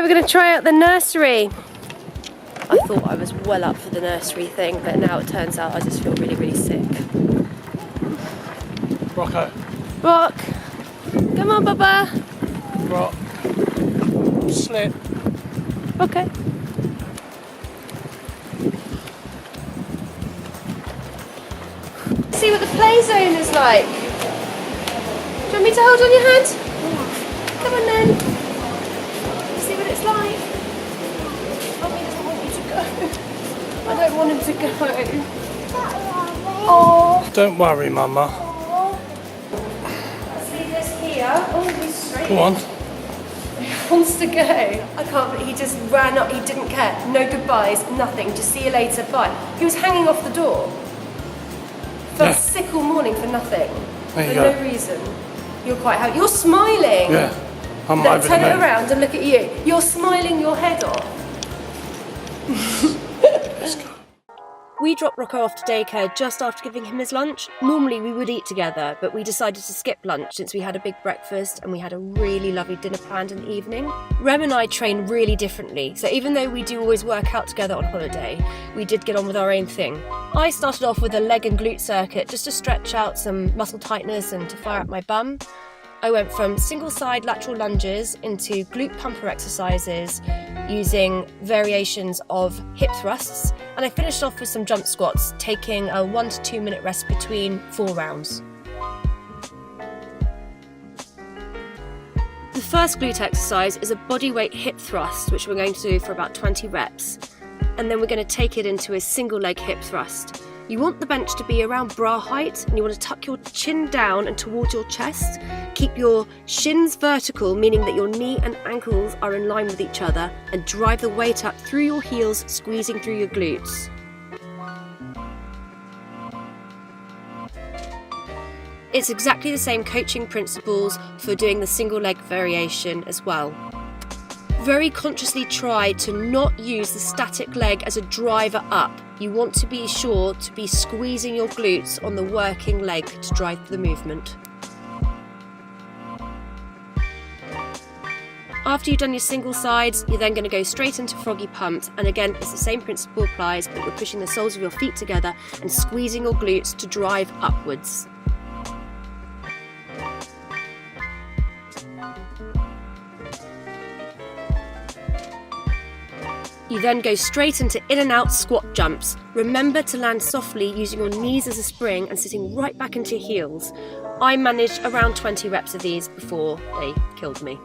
we're going to try out the nursery. I thought I was well up for the nursery thing, but now it turns out I just feel really, really sick. Rocco. Rock. Come on, Bubba. Rock. Slip. Okay. See what the play zone is like. Do you want me to hold on your hand? Yeah. Come on then. See what it's like. Mommy doesn't want you to go. I don't want him to go. Oh. Don't worry, Mama. Let's leave this here. Oh, he's straight. Go on. He wants to go. I can't believe he just ran up. He didn't care. No goodbyes, nothing. Just see you later, bye. He was hanging off the door. Felt sick all morning for nothing. There you for go. no reason. You're quite happy. You're smiling. Yeah. I'm Look, over turn the it moon. around and look at you. You're smiling your head off. Let's go. We dropped Rocco off to daycare just after giving him his lunch. Normally we would eat together, but we decided to skip lunch since we had a big breakfast and we had a really lovely dinner planned in the evening. Rem and I train really differently, so even though we do always work out together on holiday, we did get on with our own thing. I started off with a leg and glute circuit just to stretch out some muscle tightness and to fire up my bum. I went from single side lateral lunges into glute pumper exercises using variations of hip thrusts, and I finished off with some jump squats, taking a 1 to 2 minute rest between 4 rounds. The first glute exercise is a bodyweight hip thrust, which we're going to do for about 20 reps, and then we're going to take it into a single leg hip thrust. You want the bench to be around bra height, and you want to tuck your chin down and towards your chest. Keep your shins vertical, meaning that your knee and ankles are in line with each other, and drive the weight up through your heels, squeezing through your glutes. It's exactly the same coaching principles for doing the single leg variation as well. Very consciously try to not use the static leg as a driver up. You want to be sure to be squeezing your glutes on the working leg to drive the movement. After you've done your single sides, you're then going to go straight into Froggy Pumps, and again it's the same principle applies, but you're pushing the soles of your feet together and squeezing your glutes to drive upwards. You then go straight into in and out squat jumps. Remember to land softly using your knees as a spring and sitting right back into your heels. I managed around 20 reps of these before they killed me.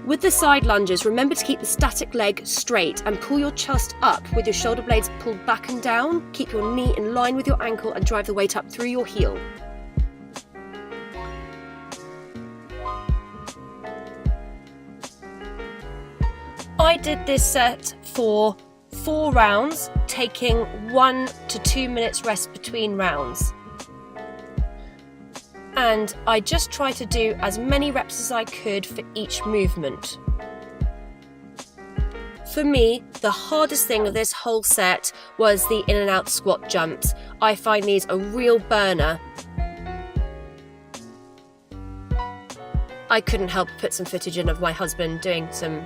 With the side lunges, remember to keep the static leg straight and pull your chest up with your shoulder blades pulled back and down. Keep your knee in line with your ankle and drive the weight up through your heel. I did this set for 4 rounds, taking 1 to 2 minutes rest between rounds. And I just tried to do as many reps as I could for each movement. For me, the hardest thing of this whole set was the in and out squat jumps. I find these a real burner. I couldn't help but put some footage in of my husband doing some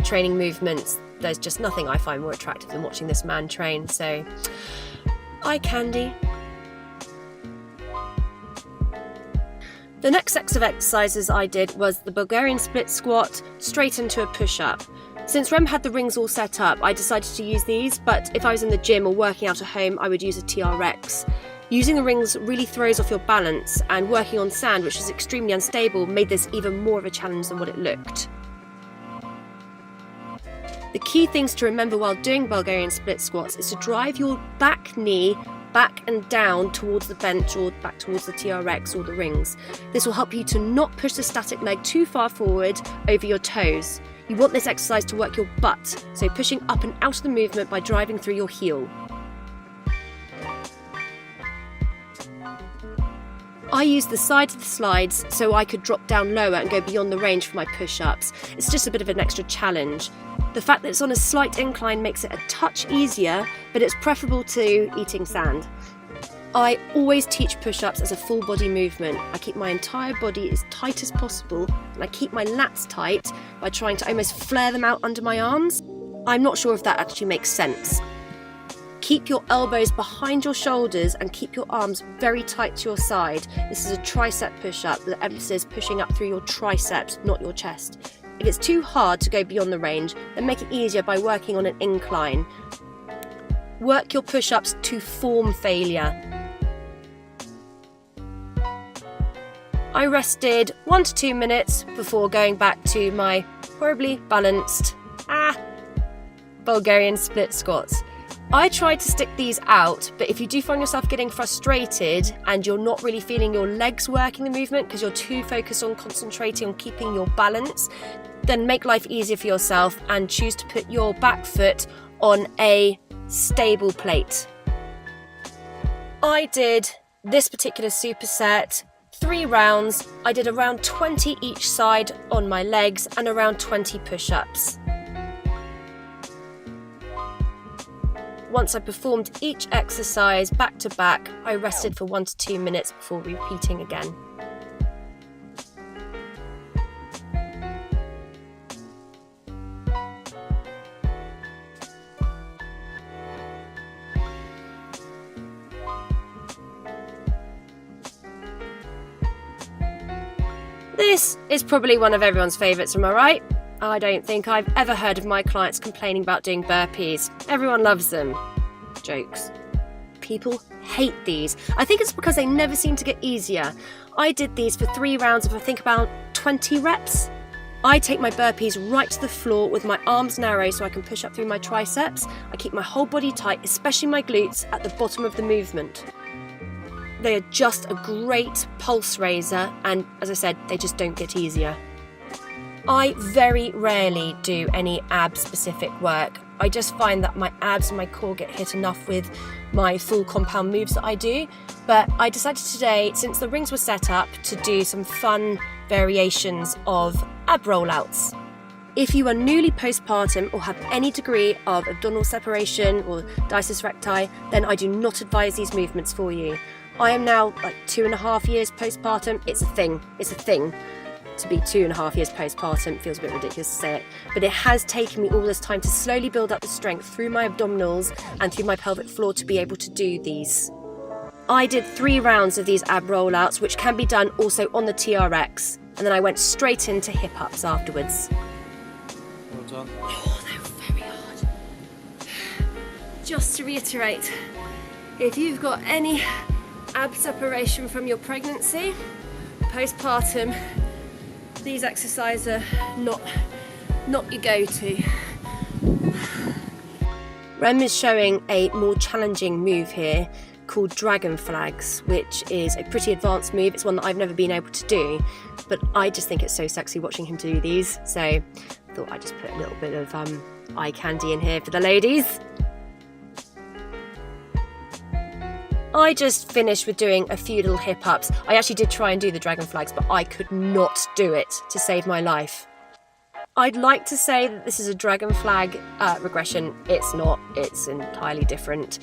training movements. There's just nothing I find more attractive than watching this man train, so eye candy. The next set of exercises I did was the Bulgarian split squat straight into a push-up. Since Rem had the rings all set up, I decided to use these, but if I was in the gym or working out at home, I would use a TRX. Using the rings really throws off your balance, and working on sand, which is extremely unstable, made this even more of a challenge than what it looked. The key things to remember while doing Bulgarian split squats is to drive your back knee back and down towards the bench or back towards the TRX or the rings. This will help you to not push the static leg too far forward over your toes. You want this exercise to work your butt, so pushing up and out of the movement by driving through your heel. I used the side of the slides so I could drop down lower and go beyond the range for my push-ups. It's just a bit of an extra challenge. The fact that it's on a slight incline makes it a touch easier, but it's preferable to eating sand. I always teach push-ups as a full body movement. I keep my entire body as tight as possible, and I keep my lats tight by trying to almost flare them out under my arms. I'm not sure if that actually makes sense. Keep your elbows behind your shoulders and keep your arms very tight to your side. This is a tricep push-up. The emphasis is pushing up through your triceps, not your chest. If it's too hard to go beyond the range, then make it easier by working on an incline. Work your push-ups to form failure. I rested 1 to 2 minutes before going back to my horribly balanced Bulgarian split squats. I tried to stick these out, but if you do find yourself getting frustrated and you're not really feeling your legs working the movement because you're too focused on concentrating on keeping your balance, then make life easier for yourself and choose to put your back foot on a stable plate. I did this particular superset 3 rounds. I did around 20 each side on my legs and around 20 push-ups. Once I performed each exercise back to back, I rested for 1 to 2 minutes before repeating again. This is probably one of everyone's favourites, am I right? I don't think I've ever heard of my clients complaining about doing burpees. Everyone loves them. Jokes. People hate these. I think it's because they never seem to get easier. I did these for 3 rounds of I think about 20 reps. I take my burpees right to the floor with my arms narrow so I can push up through my triceps. I keep my whole body tight, especially my glutes, at the bottom of the movement. They are just a great pulse raiser, and as I said, they just don't get easier. I very rarely do any ab-specific work. I just find that my abs and my core get hit enough with my full compound moves that I do. But I decided today, since the rings were set up, to do some fun variations of ab rollouts. If you are newly postpartum or have any degree of abdominal separation or diastasis recti, then I do not advise these movements for you. I am now like 2.5 years postpartum. It's a thing. To be 2.5 years postpartum feels a bit ridiculous to say it, but it has taken me all this time to slowly build up the strength through my abdominals and through my pelvic floor to be able to do these. I did 3 rounds of these ab rollouts, which can be done also on the TRX, and then I went straight into hip ups afterwards. Well done. Oh, they were very hard. Just to reiterate, if you've got any ab separation from your pregnancy, postpartum, these exercises are not your go-to. Rem is showing a more challenging move here called dragon flags, which is a pretty advanced move. It's one that I've never been able to do, but I just think it's so sexy watching him do these, so I thought I'd just put a little bit of eye candy in here for the ladies. I just finished with doing a few little hip ups. I actually did try and do the dragon flags, but I could not do it to save my life. I'd like to say that this is a dragon flag regression. It's not. It's entirely different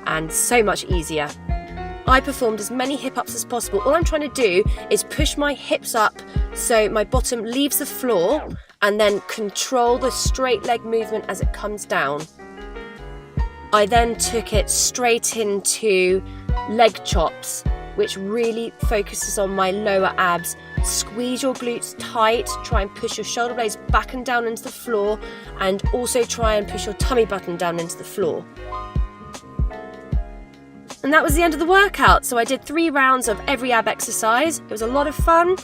and so much easier. I performed as many hip ups as possible. All I'm trying to do is push my hips up so my bottom leaves the floor and then control the straight leg movement as it comes down. I then took it straight into leg chops, which really focuses on my lower abs. Squeeze your glutes tight, try and push your shoulder blades back and down into the floor, and also try and push your tummy button down into the floor. And that was the end of the workout. So I did 3 rounds of every ab exercise. It was a lot of fun.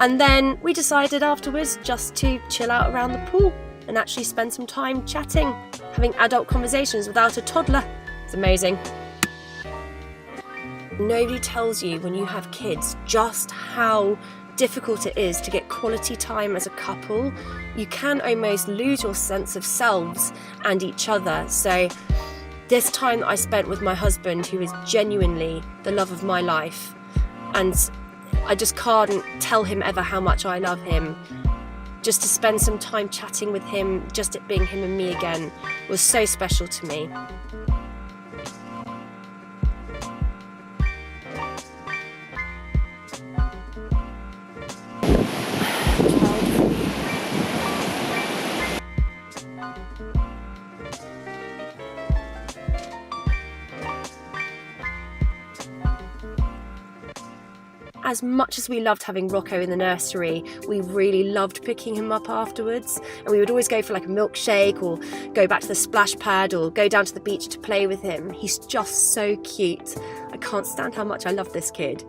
And then we decided afterwards just to chill out around the pool and actually spend some time chatting, having adult conversations without a toddler. It's amazing. Nobody tells you when you have kids just how difficult it is to get quality time as a couple. You can almost lose your sense of selves and each other. So This time that I spent with my husband, who is genuinely the love of my life, and I just can't tell him ever how much I love him. Just to spend some time chatting with him, just it being him and me again, was so special to me. As much as we loved having Rocco in the nursery, we really loved picking him up afterwards, and we would always go for like a milkshake or go back to the splash pad or go down to the beach to play with him. He's just so cute. I can't stand how much I love this kid.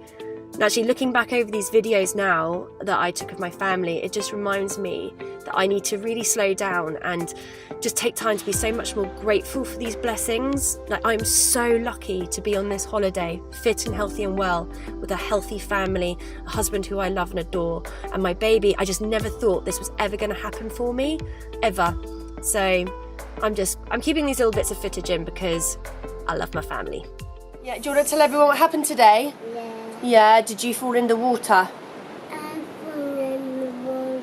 And actually, looking back over these videos now that I took of my family, it just reminds me that I need to really slow down and just take time to be so much more grateful for these blessings. Like, I'm so lucky to be on this holiday, fit and healthy and well, with a healthy family, a husband who I love and adore, and my baby. I just never thought this was ever going to happen for me, ever. So I'm keeping these little bits of footage in because I love my family. Yeah, do you want to tell everyone what happened today? Yeah. Yeah, did you fall in the water? I fall in the water.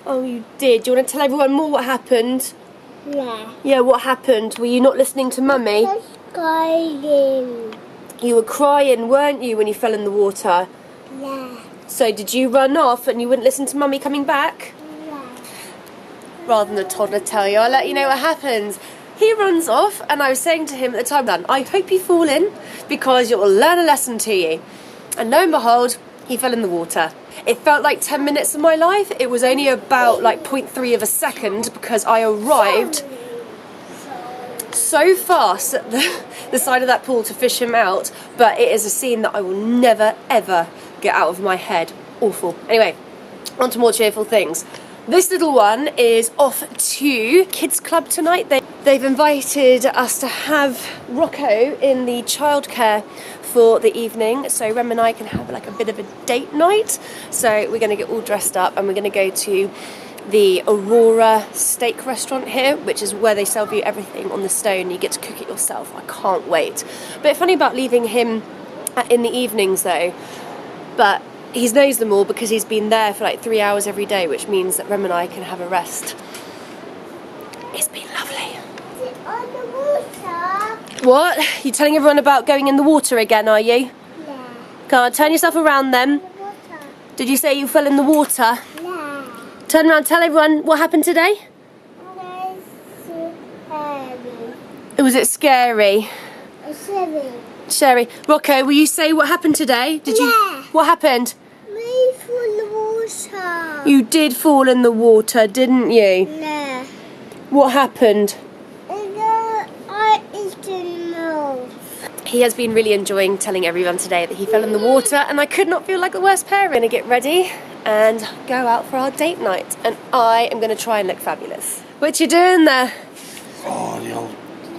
Oh, you did. Do you want to tell everyone more what happened? Yeah. Yeah, what happened? Were you not listening to Mummy? Just crying. You were crying, weren't you, when you fell in the water? Yeah. So did you run off and you wouldn't listen to Mummy coming back? Yeah. Rather than the toddler tell you, I'll let you know what happens. He runs off, and I was saying to him at the time, I hope you fall in because it will learn a lesson to you. And lo and behold, he fell in the water. It felt like 10 minutes of my life. It was only about like 0.3 of a second because I arrived so fast at the side of that pool to fish him out. But it is a scene that I will never, ever get out of my head. Awful. Anyway, on to more cheerful things. This little one is off to kids club tonight. They've invited us to have Rocco in the childcare for the evening, so Rem and I can have like a bit of a date night. So we're going to get all dressed up and we're going to go to the Aurora steak restaurant here, which is where they serve you everything on the stone. You get to cook it yourself. I can't wait. Bit funny about leaving him in the evenings though, but he knows them all because he's been there for like 3 hours every day, which means that Rem and I can have a rest. It's been lovely. Is it on the water? What? You telling everyone about going in the water again, are you? Yeah. Come on, turn yourself around then. The water? Did you say you fell in the water? Yeah. Turn around, tell everyone what happened today. Was it scary? It's heavy. Sherry, Rocco, will you say what happened today? Did you? Yeah. What happened? Me from the water. You did fall in the water, didn't you? Yeah. What happened? I eaten mouth. He has been really enjoying telling everyone today that he fell in the water, and I could not feel like the worst parent. We're going to get ready and go out for our date night, and I am going to try and look fabulous. What you doing there? Oh, the old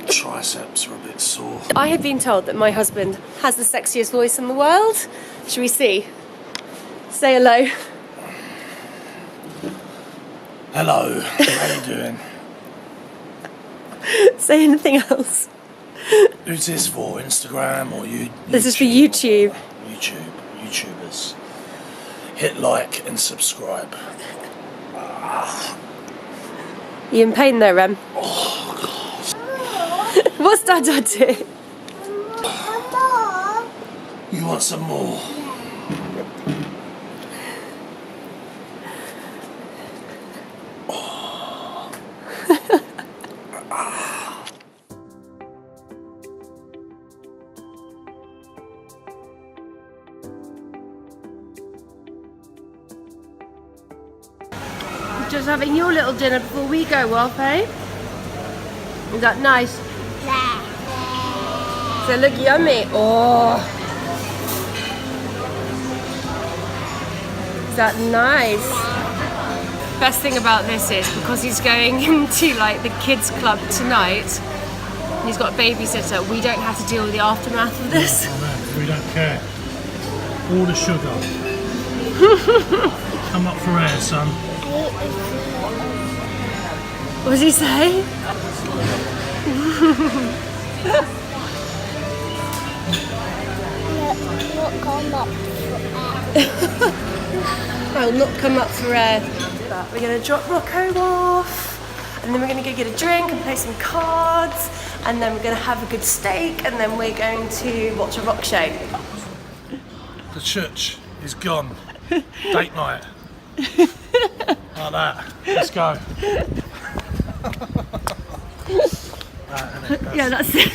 triceps are a bit sore. I have been told that my husband has the sexiest voice in the world. Shall we see? Say hello. Hello, how you doing? Say anything else. Who's this for? Instagram or you? This is for YouTube. YouTubers. Hit like and subscribe. You in pain there, Rem? Oh, God. What's Dada doing? You want some more? Just having your little dinner before we go off, eh? Is that nice? Does it look yummy? Oh. Is that nice? Best thing about this is because he's going into like the kids club tonight and he's got a babysitter, we don't have to deal with the aftermath of this. Oh, no, we don't care. All the sugar. Come up for air, son. What does he say? Not come up I'll not come up for air. But we're going to drop Rocco off, and then we're going to go get a drink and play some cards, and then we're going to have a good steak, and then we're going to watch a rock show. The church is gone. Date night. Like that. Let's go. Yeah, that's it.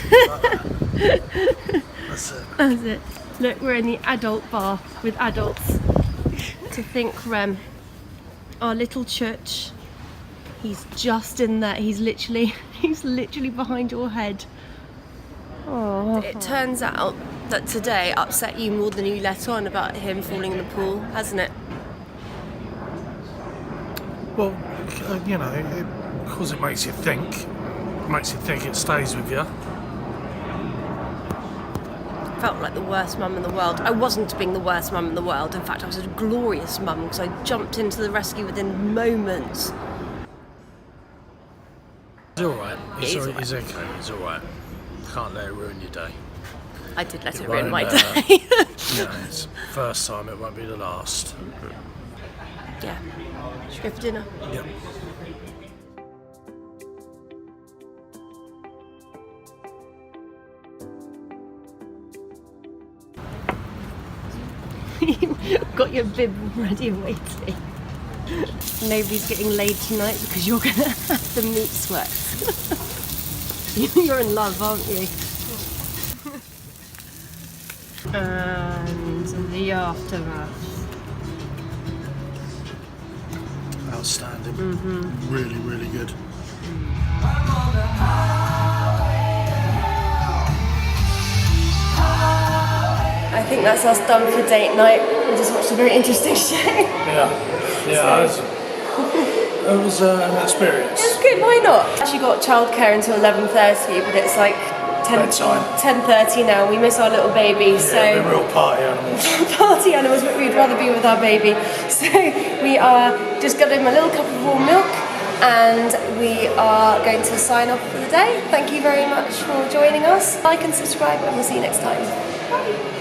That's it. That's it. Look, we're in the adult bar with adults. To think, Rem, our little church, he's just in there. He's literally behind your head. Oh. It turns out that today upset you more than you let on about him falling in the pool, hasn't it? Well, you know, because it makes you think. It makes you think, it stays with you. Felt like the worst mum in the world. I wasn't being the worst mum in the world. In fact, I was a glorious mum because I jumped into the rescue within moments. He's alright. He's He's okay. He's alright. Can't let it ruin your day. I did let it won't, ruin my day. You know, it's the first time, it won't be the last. Yeah. Should we go for dinner? Yep. Got your bib ready and waiting. Nobody's getting laid tonight because you're going to have the meat sweats. You're in love, aren't you? And the aftermath. Outstanding. Really, really good. I think that's us done for date night. We just watched a very interesting show. Yeah. It was an experience. It's good, why not? Actually got childcare until 11:30, but it's like 10:30 now. We miss our little baby, so We're real party animals. party animals, but we'd rather be with our baby. So we are just got him a little cup of warm milk, and we are going to sign off for the day. Thank you very much for joining us. Like and subscribe, and we'll see you next time. Bye.